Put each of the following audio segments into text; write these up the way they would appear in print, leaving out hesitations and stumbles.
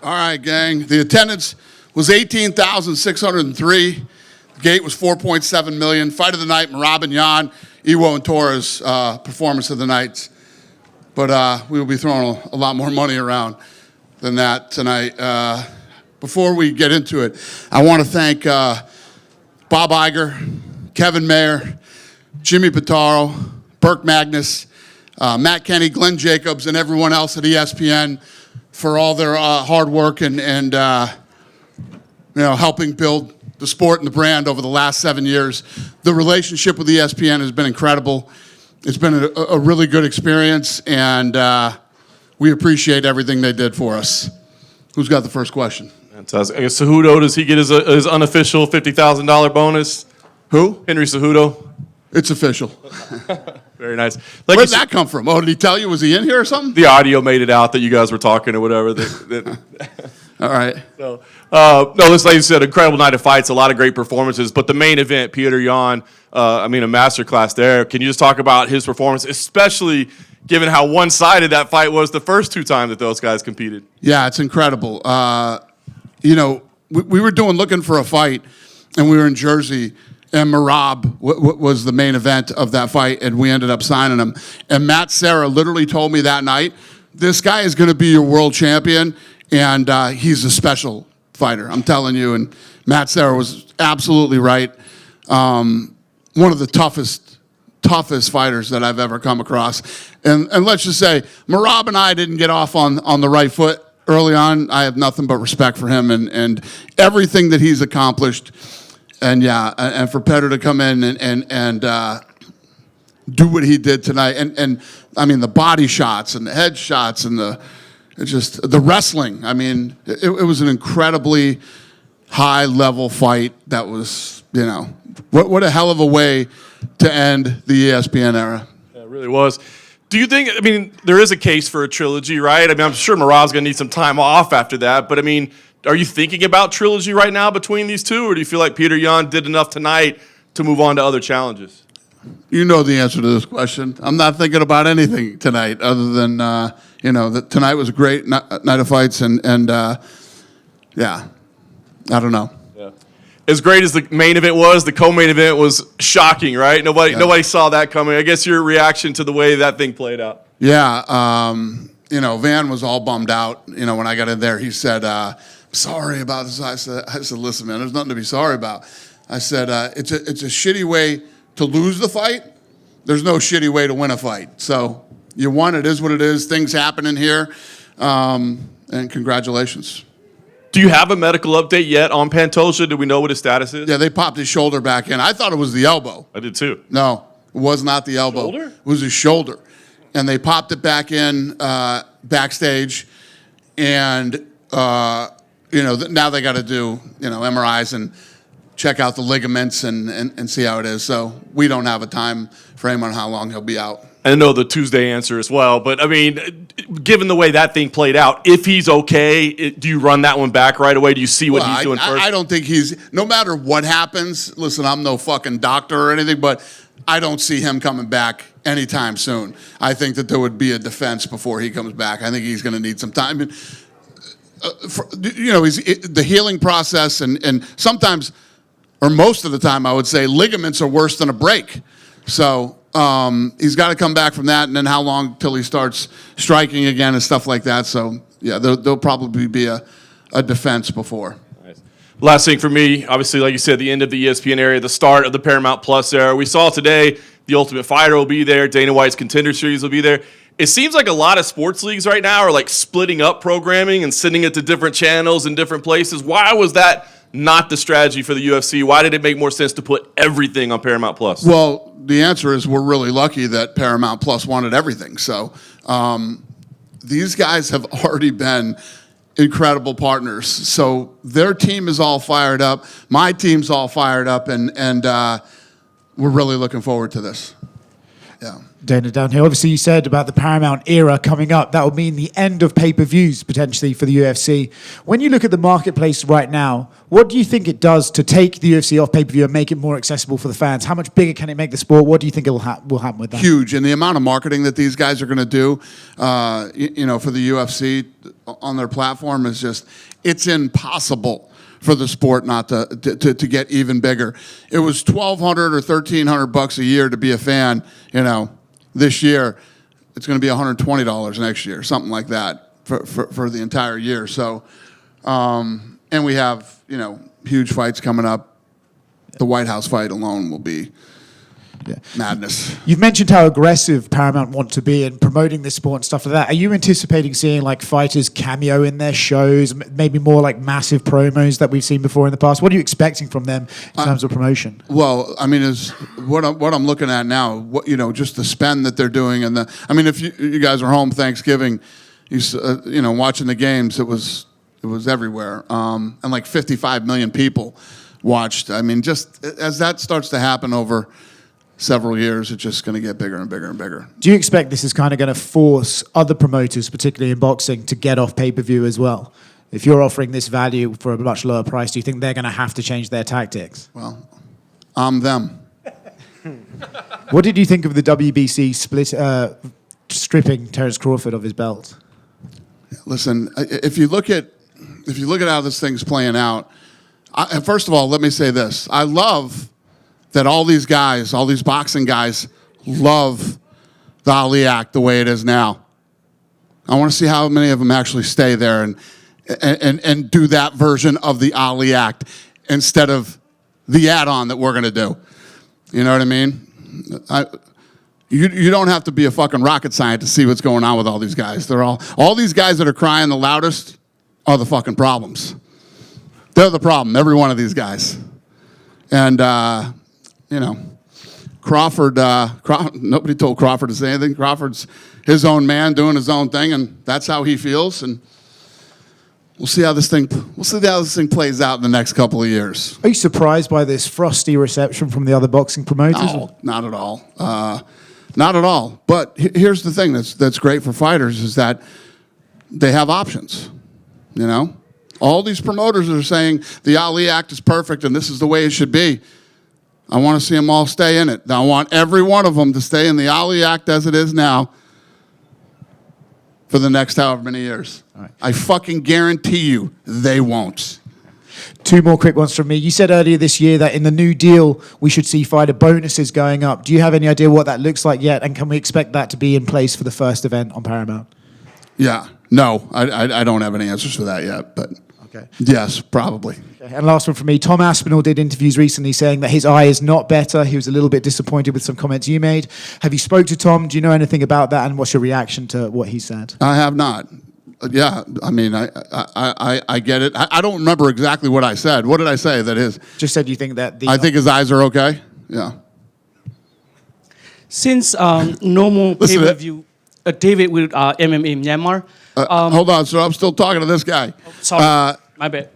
All right, gang. The attendance was 18,603. The gate was 4.7 million. Fight of the night, Merab and Yan, Iwo and Torres, performance of the night. But we will be throwing a lot more money around than that tonight. Before we get into it, I want to thank Bob Iger, Kevin Mayer, Jimmy Pitaro, Burke Magnus, Matt Kenny, Glenn Jacobs, and everyone else at ESPN for all their hard work and helping build the sport and the brand over the last 7 years. The relationship with ESPN has been incredible. It's been a really good experience, and we appreciate everything they did for us. Who's got the first question? Fantastic. I guess Cejudo, does he get his unofficial $50,000 bonus? Who? Henry Cejudo. It's official. Very nice. Where did that come from? Oh, did he tell you? Was he in here or something? The audio made it out that you guys were talking or whatever. All right. So, no, this, like you said, incredible night of fights, a lot of great performances. But the main event, Peter Yan, a masterclass there. Can you just talk about his performance, especially given how one-sided that fight was the first two times that those guys competed? Yeah, it's incredible. We were looking for a fight, and we were in Jersey, and Merab was the main event of that fight, and we ended up signing him. And Matt Serra literally told me that night, this guy is going to be your world champion, and he's a special fighter, I'm telling you. And Matt Serra was absolutely right. One of the toughest fighters that I've ever come across. And let's just say, Merab and I didn't get off on the right foot early on. I have nothing but respect for him and everything that he's accomplished. And and for Petter to come in and do what he did tonight, and I mean the body shots and the head shots and the wrestling. I mean, it was an incredibly high level fight. That was, what a hell of a way to end the ESPN era. Yeah, it really was. Do you think? There is a case for a trilogy, right? I'm sure Merab's going to need some time off after that, but are you thinking about trilogy right now between these two, or do you feel like Peter Yan did enough tonight to move on to other challenges? You know the answer to this question. I'm not thinking about anything tonight other than, that tonight was a great night of fights, and I don't know. Yeah. As great as the main event was, the co-main event was shocking, right? Nobody saw that coming. I guess your reaction to the way that thing played out. Yeah, Van was all bummed out. When I got in there, he said, sorry about this. I said, listen, man, there's nothing to be sorry about. I said, it's a shitty way to lose the fight. There's no shitty way to win a fight. So you won. It is what it is. Things happen in here. And congratulations. Do you have a medical update yet on Pantoja? Do we know what his status is? Yeah, they popped his shoulder back in. I thought it was the elbow. I did too. No, it was not the elbow. Shoulder? It was his shoulder. And they popped it back in backstage. And now they got to do, MRIs and check out the ligaments and see how it is. So we don't have a time frame on how long he'll be out. I know the Tuesday answer as well, but given the way that thing played out, if he's okay, do you run that one back right away? Do you see what he's doing first? I don't think no matter what happens, listen, I'm no fucking doctor or anything, but I don't see him coming back anytime soon. I think that there would be a defense before he comes back. I think he's going to need some time. The healing process and sometimes, or most of the time, I would say ligaments are worse than a break. So he's got to come back from that, and then how long till he starts striking again and stuff like that. So yeah, there'll probably be a defense before. Nice. Last thing for me, obviously, like you said, the end of the ESPN area, the start of the Paramount Plus era. We saw today the Ultimate Fighter will be there. Dana White's Contender Series will be there. It seems like a lot of sports leagues right now are like splitting up programming and sending it to different channels and different places. Why was that not the strategy for the UFC? Why did it make more sense to put everything on Paramount Plus? Well, the answer is we're really lucky that Paramount Plus wanted everything. So these guys have already been incredible partners. So their team is all fired up. My team's all fired up, and we're really looking forward to this. Yeah. Dana down here. Obviously, you said about the Paramount era coming up. That would mean the end of pay-per-views potentially for the UFC. When you look at the marketplace right now, what do you think it does to take the UFC off pay-per-view and make it more accessible for the fans? How much bigger can it make the sport? What do you think will happen with that? Huge. And the amount of marketing that these guys are going to do, for the UFC on their platform is just, it's impossible for the sport not to get even bigger. It was $1,200 or $1,300 a year to be a fan. This year it's going to be $120 next year, something like that for the entire year. So, and we have huge fights coming up. The White House fight alone will be madness. You've mentioned how aggressive Paramount want to be in promoting this sport and stuff like that. Are you anticipating seeing like fighters cameo in their shows, maybe more like massive promos that we've seen before in the past? What are you expecting from them in terms of promotion? Well, I mean, is what I'm looking at now. Just the spend that they're doing, and if you guys are home Thanksgiving, watching the games, it was everywhere, and like 55 million people watched. I mean, just as that starts to happen over several years, it's just going to get bigger and bigger and bigger. Do you expect this is kind of going to force other promoters, particularly in boxing, to get off pay-per-view as well? If you're offering this value for a much lower price, do you think they're going to have to change their tactics? Well, I'm them. What did you think of the WBC stripping Terence Crawford of his belt? Listen, if you look at how this thing's playing out, first of all, let me say this. I love that all these boxing guys love the Ali Act the way it is now. I want to see how many of them actually stay there and do that version of the Ali Act instead of the add-on that we're going to do. You know what I mean? You don't have to be a fucking rocket scientist to see what's going on with all these guys. All these guys that are crying the loudest are the fucking problems. They're the problem, every one of these guys. And, Crawford, nobody told Crawford to say anything. Crawford's his own man doing his own thing, and that's how he feels. And we'll see how this thing plays out in the next couple of years. Are you surprised by this frosty reception from the other boxing promoters? No, not at all. Not at all. But here's the thing that's great for fighters is that they have options, All these promoters are saying the Ali Act is perfect and this is the way it should be. I want to see them all stay in it. I want every one of them to stay in the Ali Act as it is now for the next however many years. Right. I fucking guarantee you they won't. Two more quick ones from me. You said earlier this year that in the new deal, we should see fighter bonuses going up. Do you have any idea what that looks like yet? And can we expect that to be in place for the first event on Paramount? Yeah. No, I don't have any answers for that yet, but okay. Yes, probably. Okay. And last one from me. Tom Aspinall did interviews recently saying that his eye is not better. He was a little bit disappointed with some comments you made. Have you spoke to Tom? Do you know anything about that? And what's your reaction to what he said? I have not. Yeah, I mean, I get it. I don't remember exactly what I said. What did I say? Just said you think that I think his eyes are okay. Yeah. Since no more pay-per-view, David with MMA Myanmar. Hold on, sir. I'm still talking to this guy. Sorry, my bad.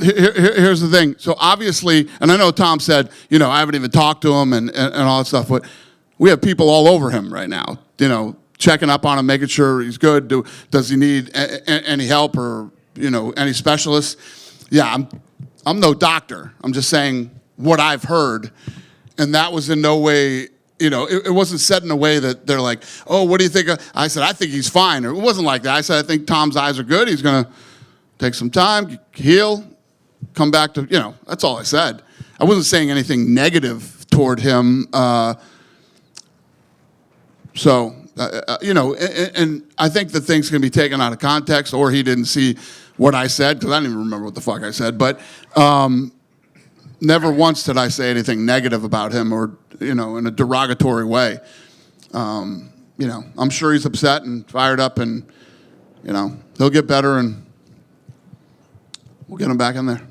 Here's the thing. So obviously, and I know Tom said, I haven't even talked to him and all that stuff, but we have people all over him right now, checking up on him, making sure he's good. Does he need any help or, any specialists? Yeah, I'm no doctor. I'm just saying what I've heard. And that was in no way, it wasn't said in a way that they're like, oh, what do you think? I said, I think he's fine. Or it wasn't like that. I said, I think Tom's eyes are good. He's going to take some time, heal, come back to, that's all I said. I wasn't saying anything negative toward him. And I think that things can be taken out of context, or he didn't see what I said, because I don't even remember what the fuck I said. But never once did I say anything negative about him or, in a derogatory way. I'm sure he's upset and fired up, and, he'll get better, and we'll get him back in there.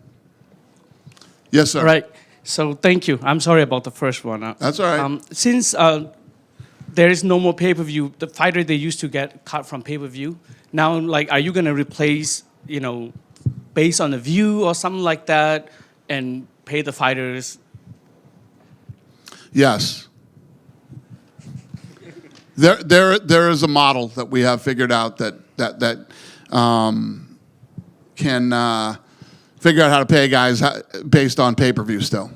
Yes, sir. All right. So thank you. I'm sorry about the first one. That's all right. Since there is no more pay-per-view, the fighter they used to get cut from pay-per-view, now, are you going to replace, based on the view or something like that, and pay the fighters? Yes. There is a model that we have figured out that can figure out how to pay guys based on pay-per-view still.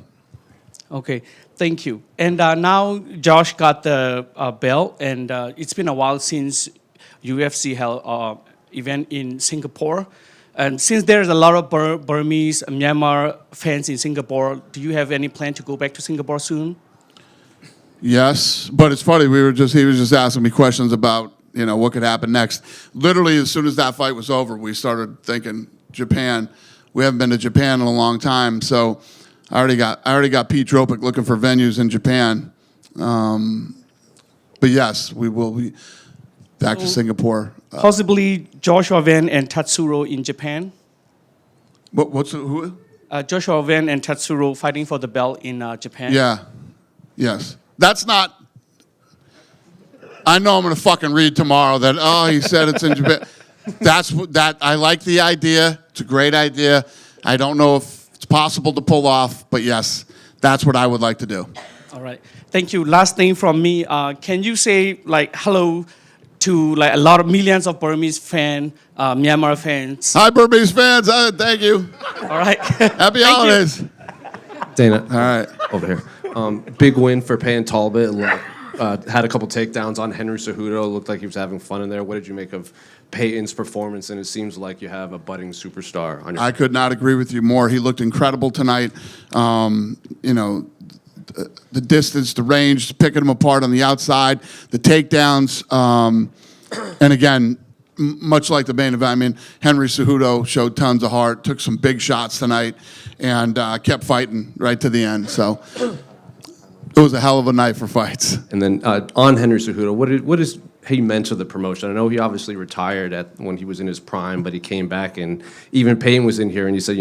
Okay, thank you. And now Josh got the belt, and it's been a while since UFC held event in Singapore. And since there's a lot of Burmese, Myanmar fans in Singapore, do you have any plan to go back to Singapore soon? Yes, but it's funny. He was just asking me questions about what could happen next. Literally, as soon as that fight was over, we started thinking Japan. We haven't been to Japan in a long time, so I already got Pete Dropic looking for venues in Japan. But yes, we will be back to Singapore. Possibly Joshua Wen and Tatsuro in Japan. Who? Joshua Wen and Tatsuro fighting for the belt in Japan. Yeah. Yes. That's not. I know I'm going to fucking read tomorrow that he said it's in Japan. I like the idea. It's a great idea. I don't know if it's possible to pull off, but yes, that's what I would like to do. All right. Thank you. Last thing from me. Can you say hello to a lot of millions of Burmese fans, Myanmar fans? Hi, Burmese fans. Thank you. All right. Happy holidays. Dana. All right. Over here. Big win for Payton Talbet. Had a couple takedowns on Henry Cejudo. Looked like he was having fun in there. What did you make of Payton's performance? And it seems like you have a budding superstar on your I could not agree with you more. He looked incredible tonight. The distance, the range, picking him apart on the outside, the takedowns. And again, much like the main event, I mean, Henry Cejudo showed tons of heart, took some big shots tonight, and kept fighting right to the end. So it was a hell of a night for fights. And then on Henry Cejudo, what is he meant to the promotion? I know he obviously retired when he was in his prime, but he came back, and even Payton was in here, and he said,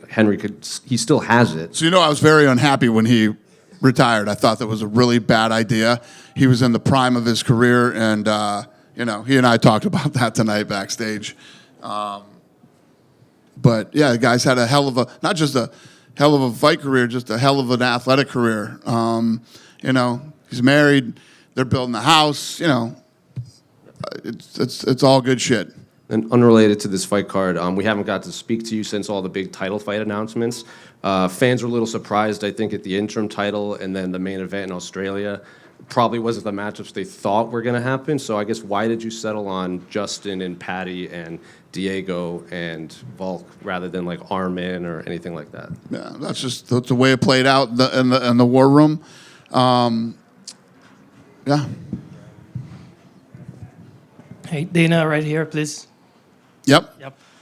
Henry he still has it. So I was very unhappy when he retired. I thought that was a really bad idea. He was in the prime of his career, and he and I talked about that tonight backstage. But yeah, the guy's had not just a hell of a fight career, just a hell of an athletic career. He's married. They're building a house. It's all good shit. And unrelated to this fight card, we haven't got to speak to you since all the big title fight announcements. Fans were a little surprised, I think, at the interim title and then the main event in Australia. Probably wasn't the matchups they thought were going to happen. So I guess why did you settle on Justin and Patty and Diego and Volk rather than Armin or anything like that? Yeah, that's the way it played out in the war room. Yeah. Hey, Dana, right here, please. Yep.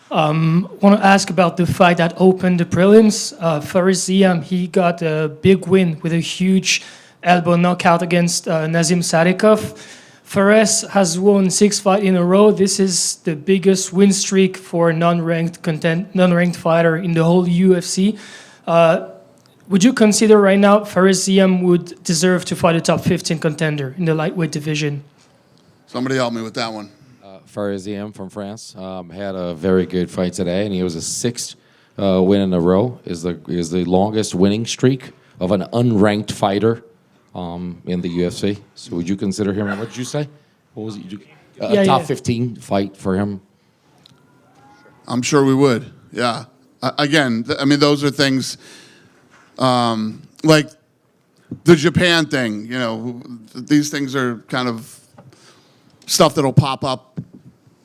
Want to ask about the fight that opened the prelims. Faris Ziam, he got a big win with a huge elbow knockout against Nazim Sadikov. Fares has won 6 fights in a row. This is the biggest win streak for a non-ranked fighter in the whole UFC. Would you consider right now Faris Ziam would deserve to fight a top 15 contender in the lightweight division? Somebody help me with that one. Faris Ziam from France had a very good fight today, and he was a 6th win in a row. Is the longest winning streak of an unranked fighter in the UFC. So would you consider him? What did you say? What was it? A top 15 fight for him? I'm sure we would. Yeah. Again, those are things like the Japan thing. These things are kind of stuff that'll pop up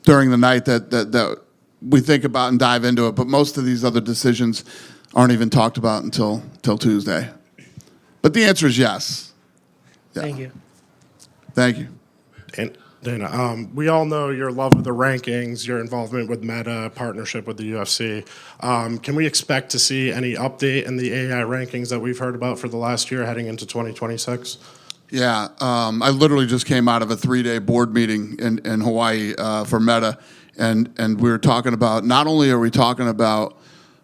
during the night that we think about and dive into it. But most of these other decisions aren't even talked about until Tuesday. But the answer is yes. Yeah. Thank you. Thank you. Dana, we all know your love of the rankings, your involvement with Meta, partnership with the UFC. Can we expect to see any update in the AI rankings that we've heard about for the last year heading into 2026? Yeah, I literally just came out of a 3-day board meeting in Hawaii for Meta, and we were talking about, not only are we talking about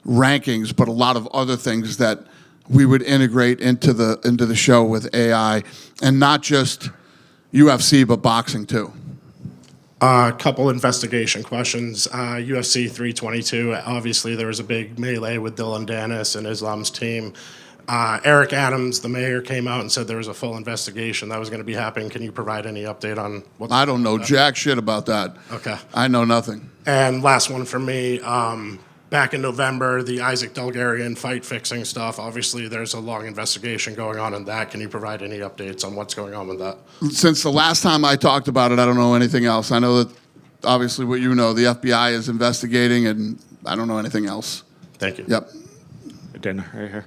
rankings, but a lot of other things that we would integrate into the show with AI, and not just UFC, but boxing too. A couple investigation questions. UFC 322, obviously there was a big melee with Dylan Dennis and Islam's team. Eric Adams, the mayor, came out and said there was a full investigation that was going to be happening. Can you provide any update on what? I don't know jack shit about that. Okay. I know nothing. And last one for me. Back in November, the Isaac Delgarian fight fixing stuff. Obviously, there's a long investigation going on in that. Can you provide any updates on what's going on with that? Since the last time I talked about it, I don't know anything else. I know that obviously what you know, the FBI is investigating, and I don't know anything else. Thank you. Yep. Dana, right here.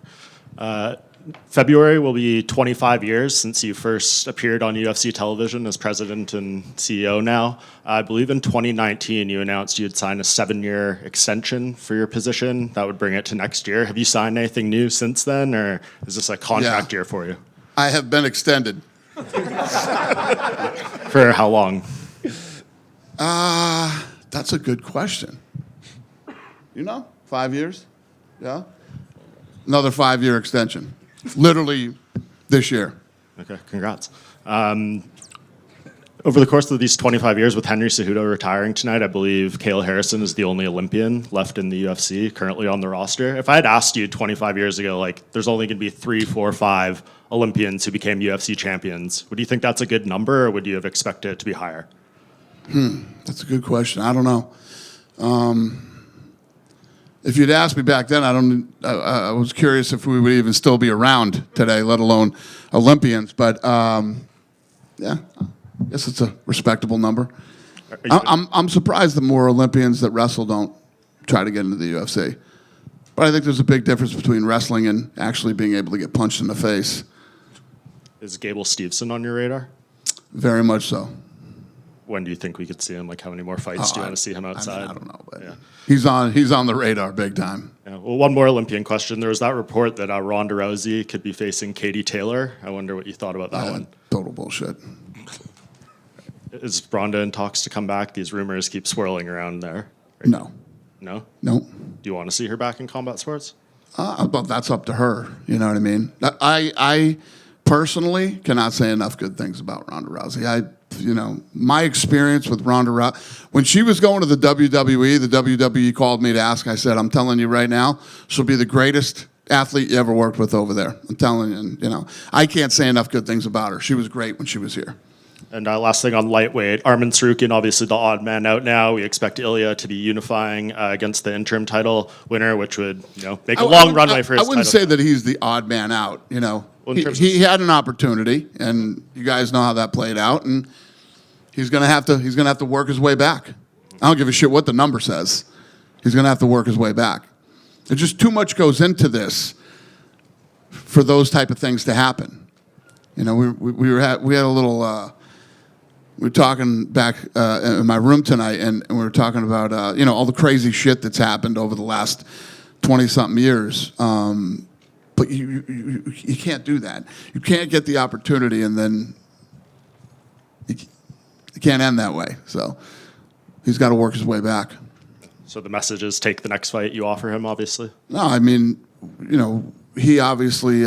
February will be 25 years since you first appeared on UFC television as president and CEO now. I believe in 2019 you announced you had signed a 7-year extension for your position. That would bring it to next year. Have you signed anything new since then, or is this a contract year for you? I have been extended. For how long? That's a good question. 5 years? Yeah? Another 5-year extension. Literally this year. Okay, congrats. Over the course of these 25 years, with Henry Cejudo retiring tonight, I believe Cale Harrison is the only Olympian left in the UFC currently on the roster. If I had asked you 25 years ago, like, there's only going to be 3, 4, 5 Olympians who became UFC champions, would you think that's a good number, or would you have expected it to be higher? That's a good question. I don't know. If you'd asked me back then, I was curious if we would even still be around today, let alone Olympians. But yeah, I guess it's a respectable number. I'm surprised that more Olympians that wrestle don't try to get into the UFC. But I think there's a big difference between wrestling and actually being able to get punched in the face. Is Gable Steveson on your radar? Very much so. When do you think we could see him? Like, how many more fights do you want to see him outside? I don't know, but Yeah. he's on the radar big time. Yeah. Well, one more Olympian question. There was that report that Ronda Rousey could be facing Katie Taylor. I wonder what you thought about that one. Total bullshit. Is Ronda in talks to come back? These rumors keep swirling around there. No. No? No. Do you want to see her back in combat sports? But that's up to her. You know what I mean? I personally cannot say enough good things about Ronda Rousey. My experience with Ronda Rousey, when she was going to the WWE called me to ask. I said, I'm telling you right now, she'll be the greatest athlete you ever worked with over there. I'm telling you, I can't say enough good things about her. She was great when she was here. And last thing on lightweight, Arman Tsarukyan, obviously the odd man out now. We expect Ilya to be unifying against the interim title winner, which would make a long runway for his title. I wouldn't say that he's the odd man out. He had an opportunity, and you guys know how that played out, and he's gonna have to work his way back. I don't give a shit what the number says. He's gonna have to work his way back. There's just too much goes into this for those type of things to happen. We had a little. We were talking back in my room tonight, and we were talking about all the crazy shit that's happened over the last 20-something years. But you can't do that. You can't get the opportunity, and then you can't end that way. So he's got to work his way back. So the message is take the next fight you offer him, obviously? No, I mean, he obviously...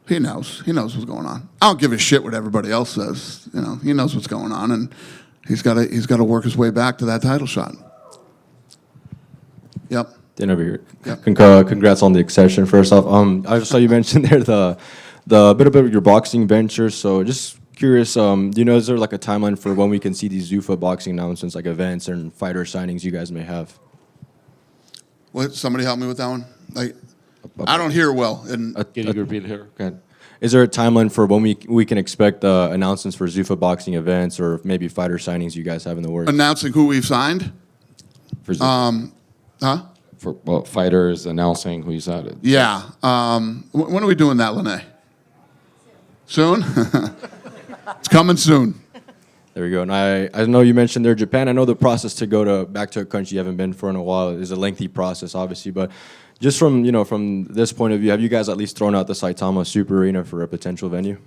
He knows what's going on. I don't give a shit what everybody else says. He knows what's going on, and he's got to work his way back to that title shot. Yep. Dan over here. Yep. Congrats on the accession. First off, I just saw you mention there the bit of your boxing venture. So just curious, is there like a timeline for when we can see these Zuffa boxing announcements, like events and fighter signings you guys may have? What? Somebody help me with that one. I don't hear well. Can you repeat it here? Go ahead. Is there a timeline for when we can expect announcements for Zuffa boxing events or maybe fighter signings you guys have in the works? Announcing who we've signed? For fighters announcing who you signed. Yeah. When are we doing that, Lene? Soon? It's coming soon. There we go. And I know you mentioned there Japan. I know the process to go back to a country you haven't been for in a while is a lengthy process, obviously, but just from this point of view, have you guys at least thrown out the Saitama Super Arena for a potential venue?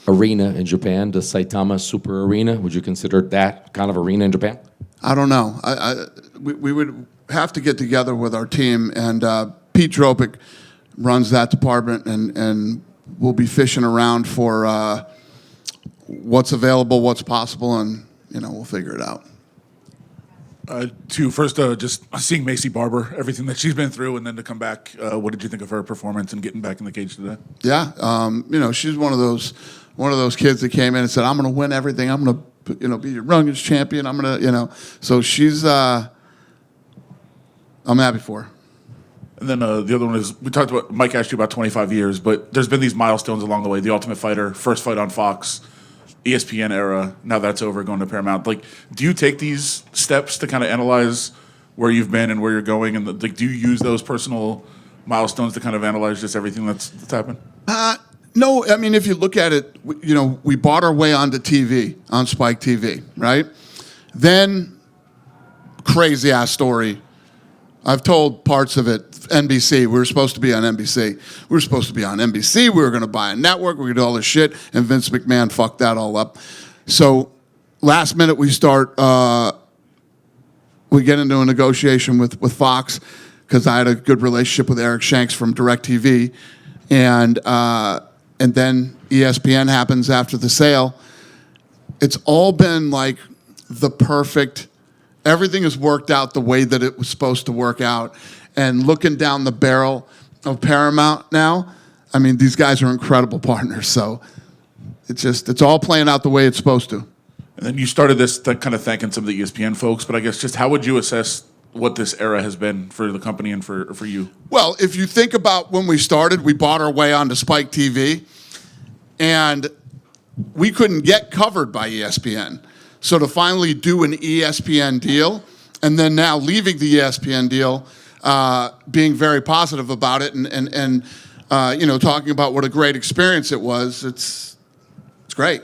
Arena in Japan, the Saitama Super Arena. Would you consider that kind of arena in Japan? I don't know. We would have to get together with our team, and Pete Dropic runs that department, and we'll be fishing around for what's available, what's possible, and we'll figure it out. Two, first, just seeing Macy Barber, everything that she's been through, and then to come back, what did you think of her performance and getting back in the cage today? Yeah, she's one of those kids that came in and said, "I'm going to win everything. I'm going to, be your youngest champion. I'm going to, So she's, I'm happy for her. And then the other one is, we talked about, Mike asked you about 25 years, but there's been these milestones along the way. The Ultimate Fighter, first fight on Fox, ESPN era, now that's over, going to Paramount. Like, do you take these steps to kind of analyze where you've been and where you're going? And do you use those personal milestones to kind of analyze just everything that's happened? No, I mean, if you look at it, we bought our way onto TV, on Spike TV, right? Then, crazy ass story. I've told parts of it. NBC, we were supposed to be on NBC. We were supposed to be on NBC. We were going to buy a network. We were going to do all this shit. And Vince McMahon fucked that all up. So last minute we start, we get into a negotiation with Fox because I had a good relationship with Eric Shanks from DirecTV. And then ESPN happens after the sale. It's all been like the perfect, everything has worked out the way that it was supposed to work out. And looking down the barrel of Paramount now, I mean, these guys are incredible partners. So it's all playing out the way it's supposed to. And then you started this kind of thanking some of the ESPN folks, but I guess just how would you assess what this era has been for the company and for you? Well, if you think about when we started, we bought our way onto Spike TV, and we couldn't get covered by ESPN. So to finally do an ESPN deal, and then now leaving the ESPN deal, being very positive about it, and talking about what a great experience it was, it's great,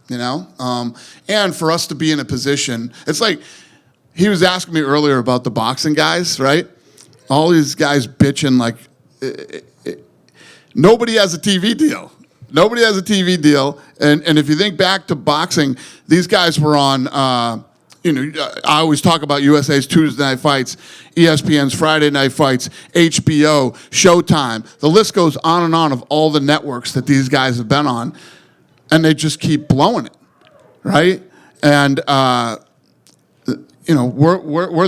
and for us to be in a position, it's like, he was asking me earlier about the boxing guys, right? All these guys bitching like, nobody has a TV deal. Nobody has a TV deal, and if you think back to boxing, these guys were on, I always talk about USA's Tuesday night fights, ESPN's Friday night fights, HBO, Showtime. The list goes on and on of all the networks that these guys have been on, and they just keep blowing it, right? And we're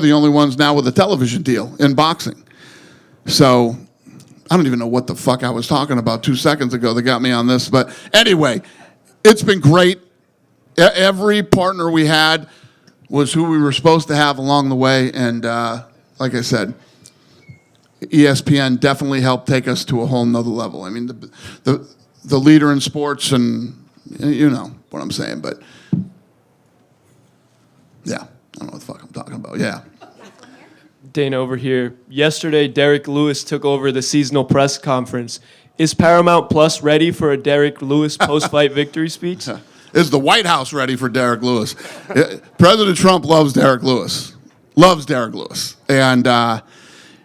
the only ones now with a television deal in boxing. So I don't even know what the fuck I was talking about 2 seconds ago that got me on this. But anyway, it's been great. Every partner we had was who we were supposed to have along the way. And like I said, ESPN definitely helped take us to a whole nother level. I mean, the leader in sports, and you know what I'm saying. But yeah, I don't know what the fuck I'm talking about. Yeah. Dana over here. Yesterday, Derek Lewis took over the seasonal press conference. Is Paramount Plus ready for a Derek Lewis post-fight victory speech? Is the White House ready for Derek Lewis? President Trump loves Derek Lewis. Loves Derek Lewis. And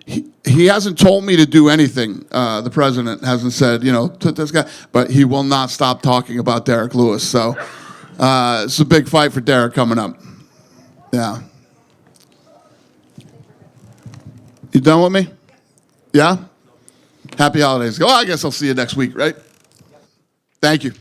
he hasn't told me to do anything. The president hasn't said, to this guy. But he will not stop talking about Derek Lewis. So it's a big fight for Derek coming up. Yeah. You done with me? Yeah? Happy holidays. Oh, I guess I'll see you next week, right? Thank you.